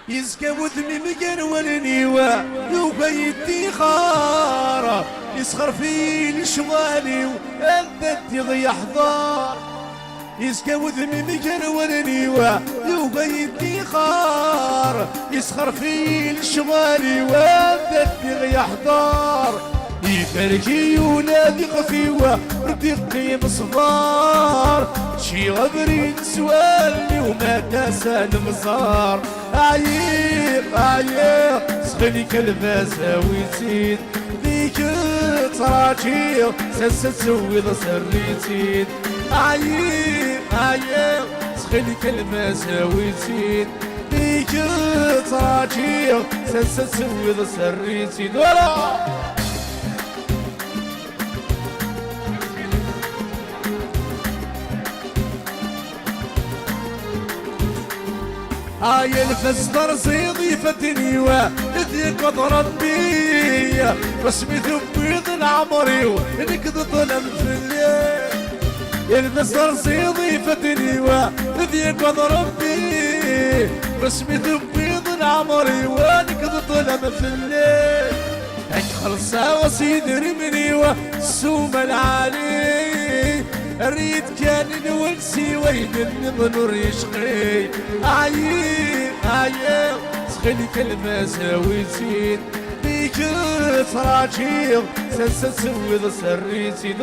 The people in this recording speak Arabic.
يزكى وذمي مقرولني ويوبا يدي خارة يسخر في الشوالي وأنت يضيع حضار. يزكى وذمي مقرولني ويوبا يدي خار يسخر في الشوالي وأنت يضيع حضار. يفركي ولادي خفيوة ردقي مصفار شي غبري سوالني وما كاسان مزار. عيق سخني كلباسة ويزيد ذيك تراجيل ساسة تسوي سريتين. عيق سخني كلباسة ويزيد ذيك تراجيل ساسة تسوي سريتين. الفزدر صيدي فتني وذيك ضرب بي رسمي ثبيض العمري ونكد ظلم في الليل. الفزدر صيدي فتني وذيك ضرب بي رسمي ثبيض العمري ونكد ظلم في الليل. خلصا وسيد رمني والسوم العالي الريد كان نولسي وين النظر يشقي. عيق سخني كلمة ويزيد بيك تراجيل ساسة سوي سريتين.